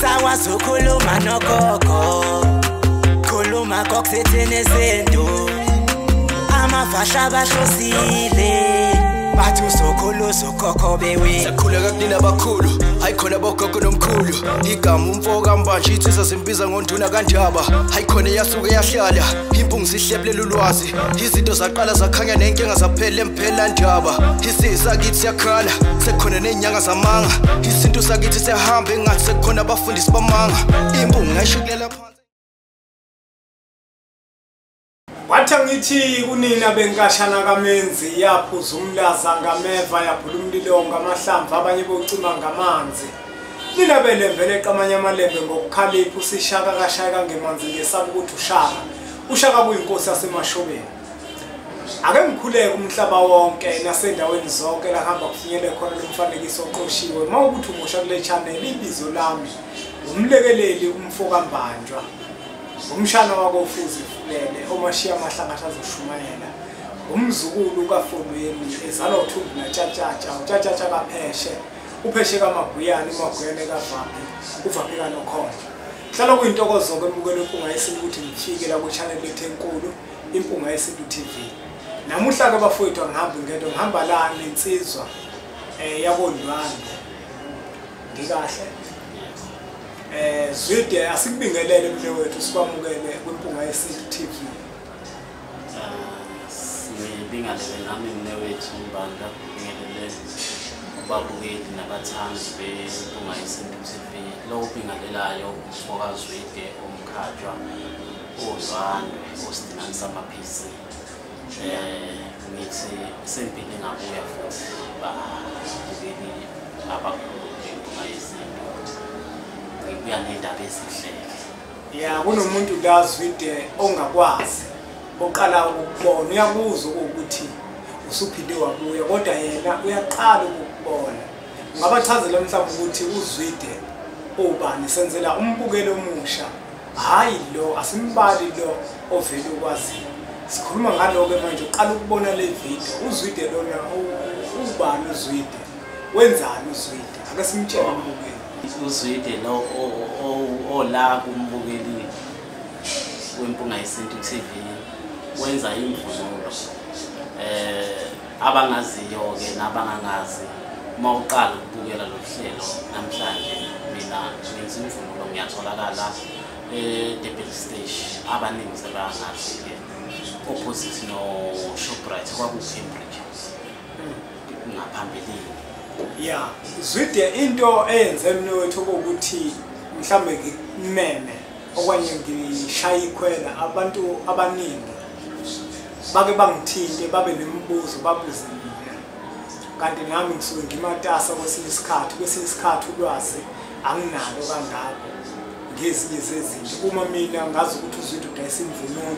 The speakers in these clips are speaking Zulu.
Usakwazi ukukhuluma nogogo, khuluma kokuthethene izinto, amavasha abahlosile bathi usokhuluza ukhokho bewe. Sakhuleka kunina abakhulu, hayi khona bogogo nomkhulu. Igama umfoka mbanje ithisa simbiza ngonduna kanjaba. Hayi khona yasuke yahlala, impungu sihlebelela ulwazi. Izinto zaqala zakhanya nenkinga zaphela emphela njaba. Isisa kithi yakhala, sekhona nenyanga zamanga. Izinto sakithi sehamba engathi sekhona abafundisi bamanga. Impungu ngayishikelela phansi. Wathi ngithi kunina benkashana kamenzi yaphuza umlaza ngameva yaphula umlilo ngamahlamvu abanye bocima ngamanzi. Nina belembele eqamanya amalembe ngokukhalipha usishaka kashaka ngemanzi ngesaba ukuthi ushaka kuyinkosi yasemashobeni. Ake ngikhuleke umhlaba wonke nasendaweni zonke la hamba kufinyele khona lomfanekiso oqoshiwe mawukuthi umusha kule channel ibizo lami umlekeleli umfoka mbanjwa. Umshana wakofuzi fulele omashiya amahlangatha azoshumayela umzukulu kaFolweni ezalwa uThumbu naTshatshatsha kaPheshe uPheshe kaMaguyane Maguyane kaVaphi uVaphi kaNokhona. Hlala kuyintokozo ke mbukelo impunga yesintu ukuthi ngifike la ku channel lethu enkulu impunga yesintu TV. Namuhla ke bafowethu ngihamba la nensizwa yakondwani ngikahle. Zwide asikubingelele mfowethu sikwamukele kwimpunga yesintu TV. Sibingelele nami mfowethu Mbanda, ngibingelele ababukeli nabathandi bempunga yesintu TV. Lo ubingelelayo umfoka Zwide omkhajwa ozwane osidinanisa amaphisi. Ngithi sempile ngabuya futhi babukeli abakhulu bempunga yesintu. Yeah, kunomuntu la Zwide ongakwazi oqala ukubona uyakuzwa ukuthi usuphinde wabuya kodwa yena uyaqala ukubona. Ngabachazela mhlawumbe ukuthi uZwide obani senzela umbukelo omusha, hayi lo asimbali lo ovela ukwazi. Sikhuluma ngaloke manje uqala ukubona le video uZwide lona ubani uZwide wenzani uZwide ake simtshele umbukeli. uZwide lo ola kumbukeli wempunga yesintu TV wenza imvunulo abangaziyo ke nabangangazi mawuqala ukubukela lo hlelo namhlanje mina ngenza imvunulo ngiyatholakala Durban stage abaningi sebangazi ke opposite no Shoprite kwaku Cambridge ngaphambili. Yeah, Zwide into eyenze mnewethu ukuthi mhlambe ngimeme okwanye ngishaya ikhwela abantu abaningi bake bangithinte babe nemibuzo babuze mina. Kanti nami ngisuke ngimatasa kwesinye isikhathi ulwazi anginalo kangako ngezinye zezinto. Uma mina ngazi ukuthi uZwide udayisa imvunulo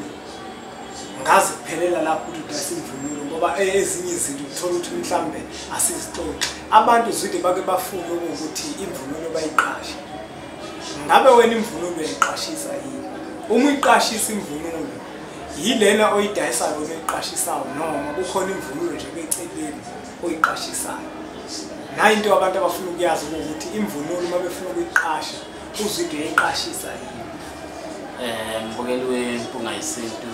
ngazi kuphelela lapho ukuthi udayisa imvunulo ngoba ezinye izinto uthola ukuthi mhlambe asizixoxe. Abantu Zwide bake bafuna ukuthi imvunulo bayiqashe. Ngabe wena imvunulo uyayiqashisa yini? Uma uyiqashisa imvunulo yilena oyidayisayo oyiqashisayo noma kukhona imvunulo nje eceleni oyiqashisayo? Nayi into abantu abafuna ukuyazi ukuthi imvunulo uma befuna ukuyiqasha uZwide uyayiqashisa yini? Mbukeli wempunga yesintu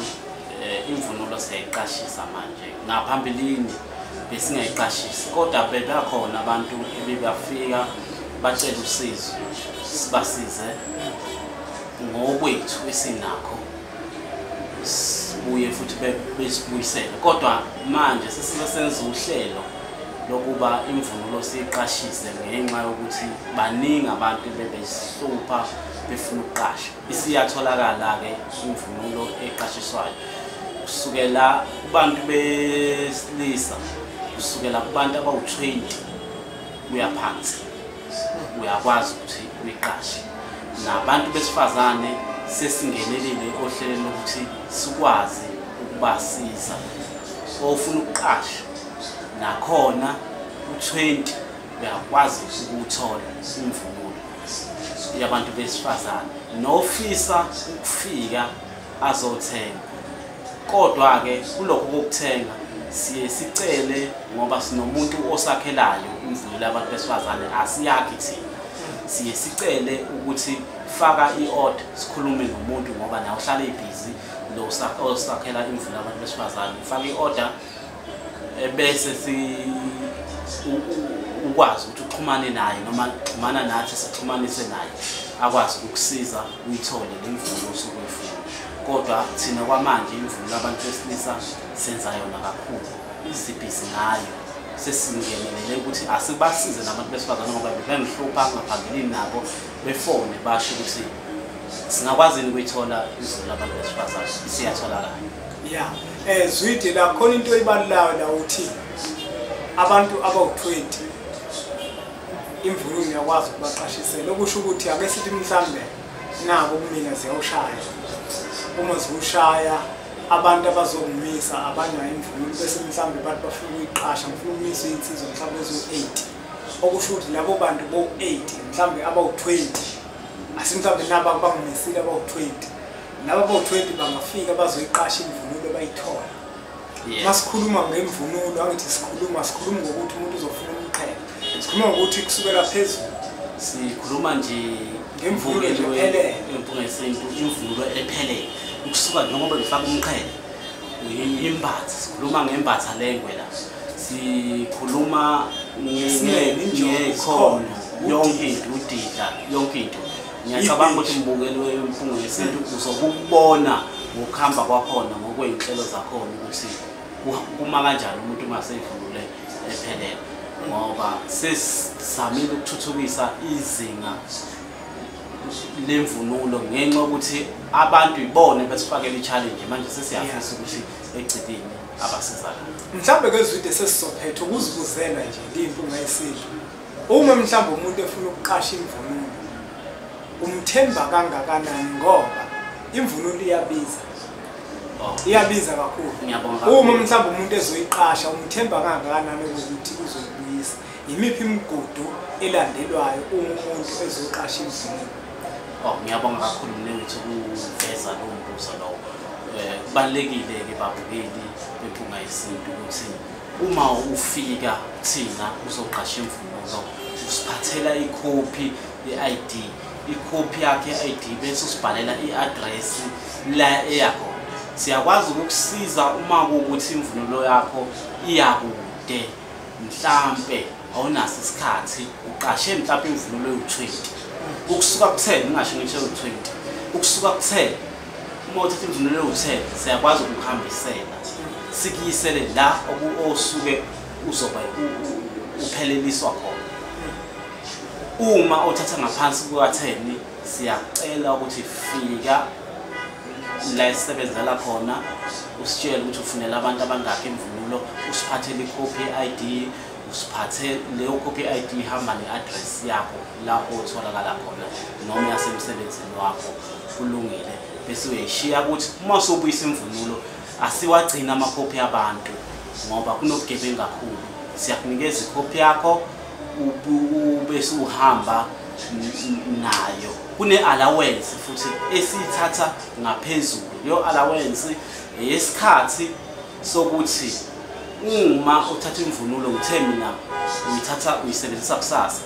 imvunulo siyayiqashisa manje. Ngaphambilini besingayiqashisi kodwa bebakhona abantu ebebafika bacela usizo sibasize ngokwethu esinakho sibuye futhi besibuyisele. Kodwa manje sesisenza uhlelo lokuba imvunulo siyiqashise ngenxa yokuthi baningi abantu bebehlupha befuna ukuqasha. Isiyatholakala ke imvunulo eqashiswayo kusukela kubantu besilisa kusukela kubantu abawu20 kuya phansi uyakwazi ukuthi uyiqashe. Nabantu besifazane sesingenelile ohlelweni lokuthi sikwazi ukubasiza ofuna ukuqasha nakhona u20 uyakwazi ukuthola imvunulo yabantu besifazane nofisa ukufika azothenga. Kodwa ke kulokho kokuthenga siye sicele ngoba sinomuntu osakhelayo imvunulo yabantu besifazane asiyakhi thina siye sicele ukuthi faka i-order sikhulume nomuntu ngoba nawe uhlala ebhizi lo osakhela imvunulo abantu besifazane. Faka i-order bese ukwazi ukuthi uxhumane naye noma xhumana nathi sixhumanise naye akwazi ukukusiza uyithole le mvunulo osuke uyifuna. Kodwa thina kwamanje imvunulo abantu besilisa senza yona kakhulu, izibhizi ngayo sesingenelele ukuthi asibasize nabantu besifazane ngoba bengihlupha ngaphambilini nabo befone basho ukuthi singakwazi ukuyithola imvunulo abantu besifazane siyatholakala. Yeah, Zwidi la khona into ebalulayo la uthi abantu abawu-20 imvunulo uyakwazi ukubaqashisela, okusho ukuthi ake sithi mhlambe nabo kumina ziyawushaya. Uma ziwushaya abantu abazongimisa abanywa imvunulo bese mhlambe bathi bafuna ukuyiqasha, ngifuna ukumisa insizwa mhlambe ezo-8, okusho ukuthi labo bantu bo-8 mhlambe abawu-20 asimhlambe nabo abangimisile abawu-20, laba abawu-20 bangafika bazoyiqasha imvunulo bayithola. Masikhuluma ngemvunulo angithi sikhuluma ngokuthi umuntu uzofuna umqhele, sikhuluma ngokuthi kusukela phezulu sikhuluma nje ngemvunulo ephelele, imvunulo ephelele ukusuka njengoba befaka umqhele imbatha. Sikhuluma ngembatha lengwe la, sikhuluma ngekhono yonke into, udidla yonke into. Ngiyacabanga ukuthi mbukelo wemfungo yesintu uzokubona ngokuhamba kwakhona ngokwey'nhlelo zakhona ukuthi kuma kanjani umuntu ungaseyivunule ephelele, ngoba sesamile ukuthuthukisa izinga lemvunulo ngenxa yokuthi abantu ibone besifakela i-challenge manje sesiyafisa ukuthi egcikini abasizakala. Mhlambe ke Zwidi sesizophetha ukuzibuzela nje impunga yesintu. Uma mhlambe umuntu efuna ukuqasha imvunulo umthemba kangakanani ngoba imvunulo iyabiza. Iyabiza kakhulu. Uma mhlambe umuntu ezoyiqasha umthemba kangakanani ukuthi uzoyibuyisa. Yimiphi imigudu elandelwayo uma umuntu ezoqasha imvunulo? Ngiyabonga kakhulu mnewethu ukuveza lo mbuzo lo. Kubalulekile-ke babukeli bempunga yesintu ukuthi uma ufika thina uzoqasha imvunulo usiphathela ikhophi ye-ID, ikhophi yakhe ye-ID bese usibhalela i-address la eyakho. Siyakwazi ukukusiza uma kuwukuthi imvunulo yakho iyakude, mhlambe awunaso isikhathi uqashe mhlambe imvunulo ewu-20 ukusuka ku-10, ngingasho ngisho ewu-20 ukusuka ku-10. Uma uthatha imvunulo ewu-10 siyakwazi ukukuhambisela sikuyisele la osuke uzoba upheleliswa khona. Uma uthatha ngaphansi kuka-10 siyacela ukuthi fika la esisebenzela khona usitshele ukuthi ufunela abantu abangakho imvunulo, usiphathele ikhophi ye-ID, usiphathe leyo khophi ye-ID ihamba ne-address yakho la otholakala khona noma yasemsebenzini wakho kulungile. Bese uyayishiya ukuthi uma usubuyisa imvunulo asiwagcina amakhophi abantu ngoba kunobugebengu kakhulu. Siyakunikeza ikhophi yakho bese uhamba nayo. Kune-allowance futhi esiyithatha ngaphezulu. Leyo allowance yesikhathi sokuthi uma uthatha imvunulo uthe mina uyithatha uyisebenzisa kusasa,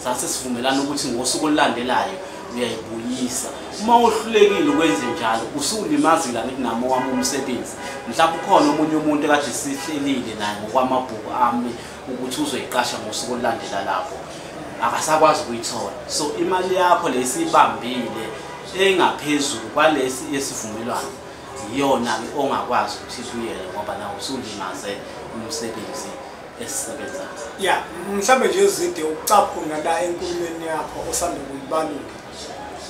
sase sivumelana ukuthi ngosuku olulandelayo uyayibuyisa. Uma uhlulekile ukwenze njalo usulimazile nami wami umsebenzi. Mhlawumbe ukhona omunye umuntu ekade sihlelile naye ngokwamabhuku ami ukuthi uzoyiqasha ngosuku olulandela lapho akasakwazi ukuyithola. So imali yakho lesibambile engaphezulu kwalesi yesivumelwano iyona-ke ongakwazi ukuthi ibuyele ngoba nawe usulimaze umsebenzi esisebenzayo. Mhlambe nje Zwidi ukucaphuna la enkulumeni yakho osanda kuyibalula.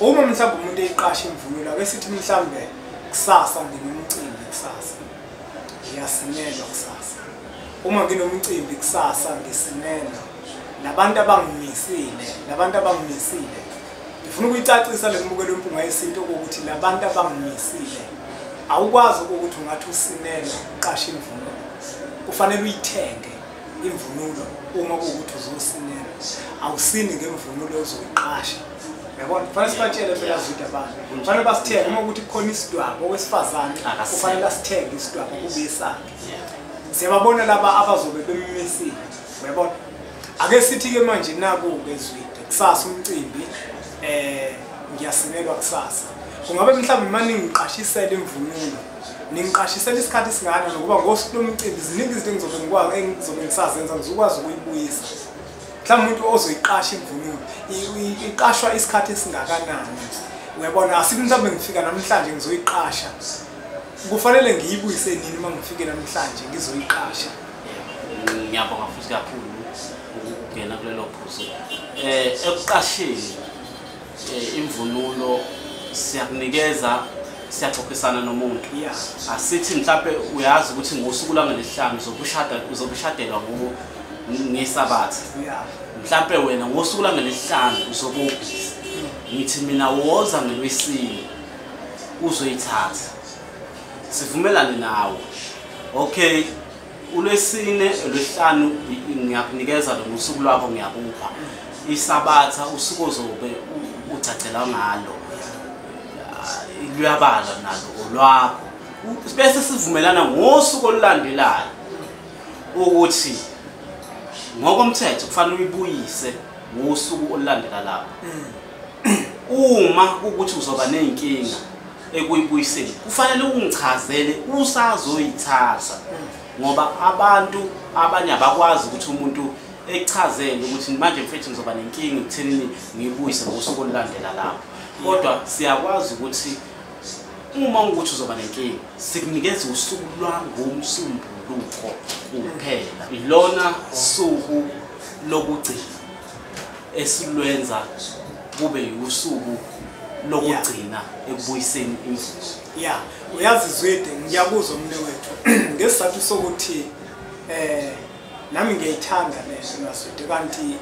Uma mhlambe umuntu eyiqasha imvunulo ake sithi mhlambe kusasa nginomcimbi kusasa, ngiyasinelwa kusasa. Uma nginomcimbi kusasa ngisinelwa nabantu abangimisile ngifuna ukuyicacisa le mbukelo wempunga yesintu ukuthi labantu abangimisile awukwazi ukuthi ungathi usinelwa uqasha imvunulo, kufanele uyithenge imvunulo. Uma kuwukuthi uzosinelwa awusini ngemvunulo ozoyiqasha. Yabona, kufanele sibatshele phela Zwidi abantu kufanele basithenge. Uma ukuthi kukhona isidwaba owesifazane kufanele asithenge isidwaba kube sakhe. Siyababona laba abazobe bemimisile. Uyabona, ake sithi ke manje naku-ke Zwidi kusasa umcimbi ngiyasimelwa kusasa. Kungabe mhlawumbe manje ngiqashisela imvunulo. Ningiqashisela isikhathi esingana ngoba ngosuku lomcimbi ziningi izinto engizobe ngisazenza ngizokwazi ukuyibuyisa. Mhlawumbe umuntu ozoyiqasha imvunulo iqashwa isikhathi esingakanani. Uyabona asithi mhlawumbe ngifika namhlanje ngizoyiqasha. Kufanele ngiyibuyise nini uma ngifike namhlanje ngizoyiqasha. Ngiyabonga futhi kakhulu ukungena kulelo phuzu. Ekuqasheni imvunulo siyakunikeza siyaxoxisana nomuntu. Asithi mhlawumbe uyazi ukuthi ngosuku lwangelihlanu uzobushadelwa ngesabatha. Mhlawumbe wena ngosuku lwangelihlanu uzobubhisi. Ngithi mina woza ngelwesine uzoyithatha. Sivumelane nawe. Okay, ulwesine olwesihlanu ngiyakunikeza lo usuku lwakho ngiyakupha. Isabatha usuku ozobe ucacela ngalo. Luyabala nalo olwakho. Bese sivumelana ngosuku olulandelayo ukuthi ngokomthetho kufanele uyibuyise ngosuku olulandela lapho. Uma ukuthi uzoba nenkinga ekuyibuyiseni kufanele ungichazele usazoyithatha ngoba abantu abanye abakwazi ukuthi umuntu echazele ukuthi manje mfethu ngizoba nenkinga ekuthenini ngiyibuyise ngosuku olulandela lapho. Kodwa siyakwazi ukuthi uma ukuthi uzoba nenkinga sikunikeza usuku lwangomsombuluko kuphela. Ilona suku lokugcina esilwenza kube usuku lokugcina ekubuyiseni imvunulo. Uyazi Zwide ngiyakuzwa umnewethu ngesizathu sokuthi nami ngiyayithanda leso naSwide kanti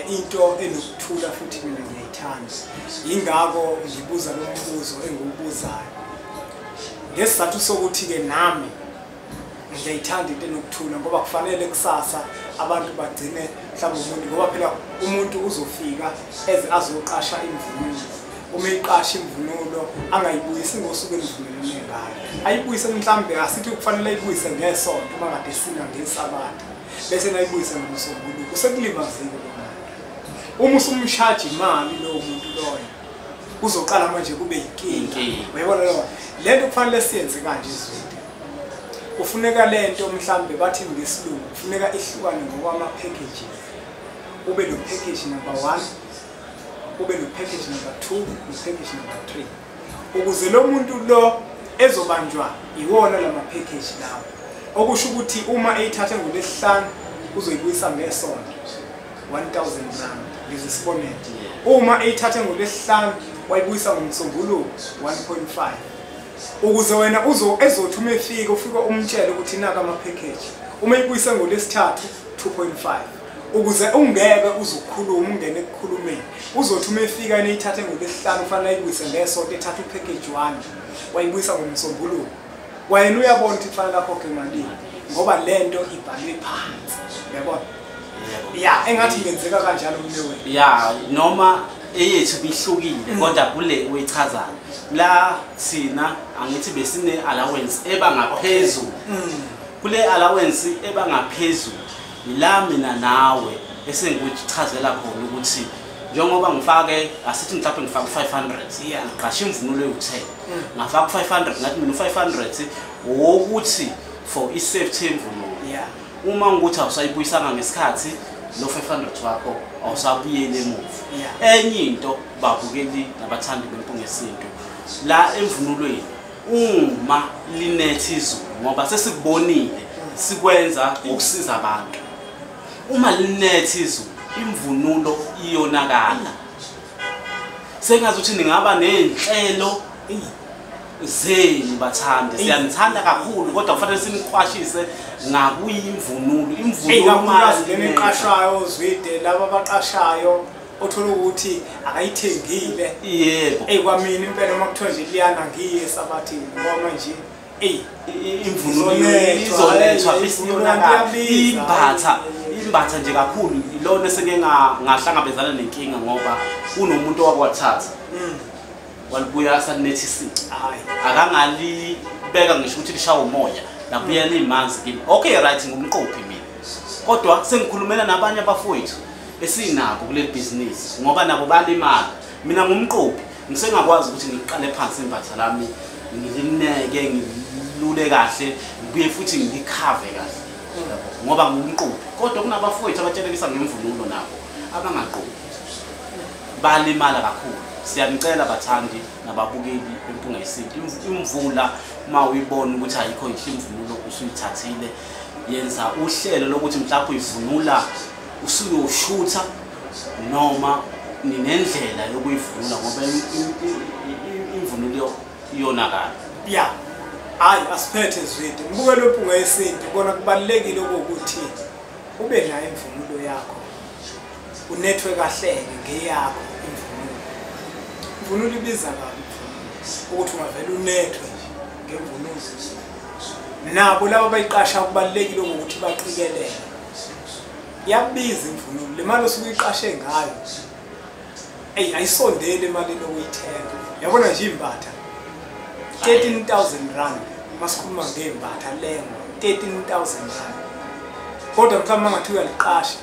into enokuthula futhi mina ngiyayithanda. Yingakho ngibuza lo mbuzo engiwubuzayo. Ngesizathu sokuthi ke nami ngiyayithanda into enokuthula ngoba kufanele kusasa abantu bagcine mhlawumbe umuntu ngoba phela umuntu uzofika azoqasha imvunulo. Uma iqasha imvunulo angayibuyisi ngosuku elivumelene ngayo. Ayibuyise mhlawumbe asithi kufanele ayibuyise ngesonto uma kade sina ngesabatha. Bese nayibuyise ngomsombuluko sekulimazile lo muntu. Uma usumshaji imali lo muntu loyo uzoqala manje kube yinkinga. Uyabona lo lento kufanele siyenze kanje Zwide. Kufuneka lento mhlawumbe bathi ngesilungu kufuneka ihlukane ngokwama packages. Ube lo package number 1, ube no package number 2, no package number 3. Ukuze lo muntu lo ezobanjwa iwona lama package lawo. Okusho ukuthi uma eyithatha ngolesihlanu uzoyibuyisa ngesonto 1000 rand ngizisibonele. Uma eyithatha ngolesihlanu wayibuyisa ngomsombuluko 1.5. Ukuze wena ezothi uma efika ufika umtshele ukuthi naka ama package. Uma eyibuyisa ngolesithathu 2.5. Ukuze ungeke uzokhuluma ungene ekukhulumeni. Uzothi uma efika eneyithathe ngolesihlanu kufanele ayibuyise ngesonto ethatha upackage 1 wayibuyisa ngomsombuluko. Wena uyabona ukuthi kufanele akhokhe imali ngoba lento ibhalwe phansi. Uyabona? Engathi ngenzeka kanjalo umnewethu. Noma eyethu bihlukile kodwa kule uyichazayo. La sina angithi besine allowance ebangaphezulu. Kule allowance ebangaphezulu ila mina nawe esengikuchazela khona ukuthi njengoba ngifake asithi mhlawumbe ngifake 500 ngiqasha imvunulo ewu10 ngafaka 500 ngathi mina 500 wokuthi for isafety imvunulo. Uma ukuthi awusayibuyisanga ngesikhathi lo 500 wakho awusabuyele emuva. Enye into babukeli nabathandi bempunga yesintu la emvunulweni uma linethi izulu ngoba sesikubonile sikwenza ukusiza abantu. Uma linethi izulu imvunulo iyonakala. Sengazi ukuthi ningaba nenhlelo zenu bathandi siyanithanda kakhulu kodwa kufanele siniqwashise ngakuyimvunulo. Imvunulo manje leneqashayo Zwide laba abaqashayo othola ukuthi akayithengile. Yebo. Kwamina impela uma kuthiwa nje liyana ngiye esabathini ngoba manje imvunulo izolethwa isiyonakala imbatha nje kakhulu. Ilona eseke ngahlangabezana nenkinga ngoba kunomuntu owakwathatha walibuya sanethisi akangalibeka ngisho ukuthi lishawa umoya labuya limanzi kimi. Okay right ngumqophi mina kodwa sengikhulumela nabanye abafowethu esinabo kule business ngoba nabo balimala. Mina ngumqophi ngisengakwazi ukuthi ngiqale phansi imbatha lami ngilineke ngilule kahle ngibuye futhi ngikhave kahle ngoba ngumqophi. Kodwa kunabafowethu abatshelekisa ngemvunulo nabo abangaqophi balimala kakhulu. Siyanicela bathandi nababukeli bempunga yesintu, imvula uma uyibona ukuthi ayikho inhle imvunulo usuyithathile, yenza uhlelo lokuthi mhlawumbe uyivunula usuyoshutha noma ninendlela yokuyivunula ngoba imvunulo iyonakala. Ya hayi asiphethe zwide mbukelo impunga yesintu kona kubalekile ukuthi ube nayo imvunulo yakho unethwe kahle ngeyakho imvunulo ibiza kabi ukuthi ungavela unethwe ngemvunulo. Nabo laba bayiqasha kubalekile ukuthi baqikelele yabiza imvunulo le mali osuyiqashe ngayo ayisondele imali lokuyithenga. Yabona nje imbatha 13,000 rand masikhuluma ngembatha lengo 13,000 rand. Kodwa mhlawumbe ngathi uyaliqasha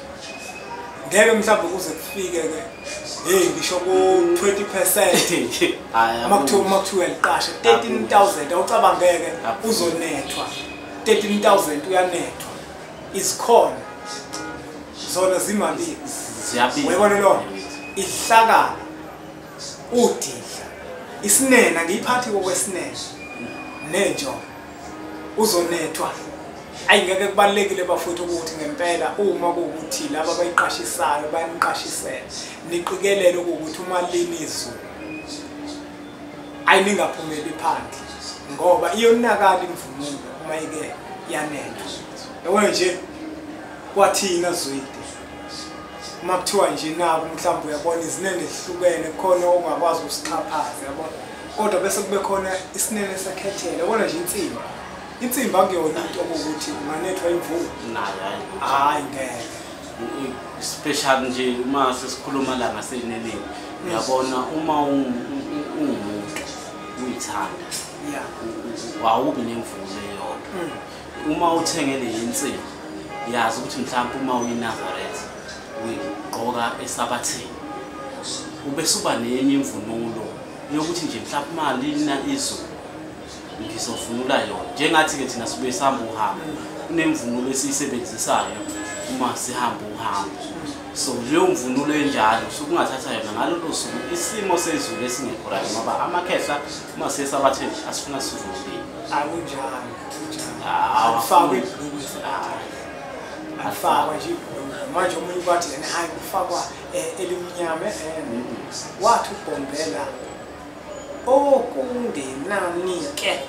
ngeke mhlawumbe kuze kufike ke ngisho ku 20% makuthiwa uyaliqasha 13,000 awucabangeke uzonethwa 13,000 uyanethwa isikhona zona zimali ziyabiza. Uyabona lo ihlakala udidla isinena ngiyiphathi kokwesinene nenjo uzonethwa. Ayingeke kubalekile bafuthu ukuthi ngempela uma kuwukuthi laba bayiqashisayo bayaniqashisela niqikelele ukuthi uma linizu ayiningaphumeli phansi ngoba iyonakala imvunulo uma ike yanethwa. Yabona nje kwathina zwide uma kuthiwa nje nabo mhlawumbe uyabona izinene ezihlukene khona ongakwazi usixhaphaza yabona, kodwa bese kube khona isinene esakhethele. Yabona nje insimbi akuyona into ukuthi unganethwa imvunulo nayo hayi ngeke special nje uma sesikhuluma la ngaseneneni. Uyabona uma ungumuntu uyithanda awubi nemvunulo eyodwa. Uma uthengele insimbi yazi ukuthi mhlawumbe uma uyinazareth uyigqoka esabathini ubese uba nenye imvunulo yokuthi nje mhlawumbe imali lina izulu ngizovunula yona. Njengathi ke thina sibuye sihamba uhambo kunemvunulo esiyisebenzisayo uma sihamba uhambo. So leyo mvunulo enjalo sokungathatha yona ngalolu suku isimo sezulu esingekho right ngoba amakhehla uma sesabatheni asifuna sivunule akunjalo awufakwe afakwa nje manje umuntu kwathi yena hayi kufakwa elimnyama wathi ubombela okungenani ke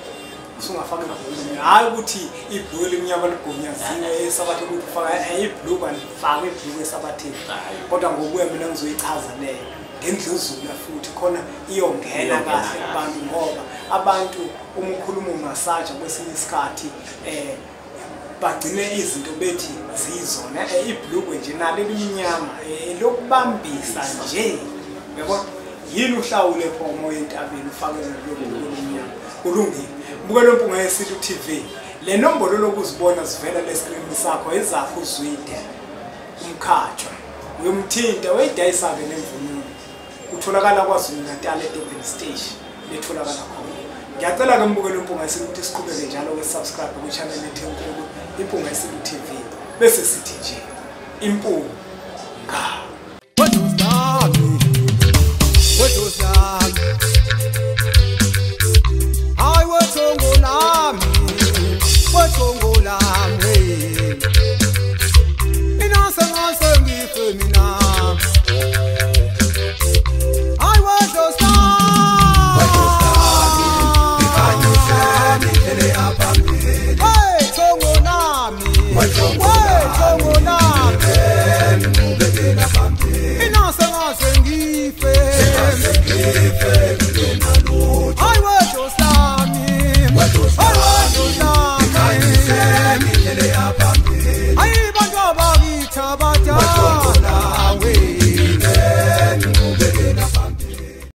usungafaka ibhulu hayi ukuthi ibhulu elimnyama ligonyaziwe esabathe ukuthi ufaka ibhulu kanifaka ibhulu esabatheni. Kodwa ngokuya mina ngizoyichaza leyo ngendluzula futhi khona iyongena kahle kubantu ngoba abantu uma ukhuluma umasaja kwesinye isikhathi bagcine izinto bethi zizona ibhulukwe nje nalo elimnyama lokubambisa nje. Yabona yini uhlawule phomo entabeni ufake lokubulunyama kulungile. Buka lo mpunga yesintu TV le nombolo lokuzibona sivela le screen sakho ezakho uzwide umkhathwa uyomthinta wayidayisa ke nemvunulo utholakala kwaZulu Natal eDurban Station letholakala khona. Ngiyacela ke mbuke lo mpunga yesintu ukuthi siqhubeke njalo ke subscribe ku channel yethu enkulu impunga yesintu TV bese sithi nje impunga What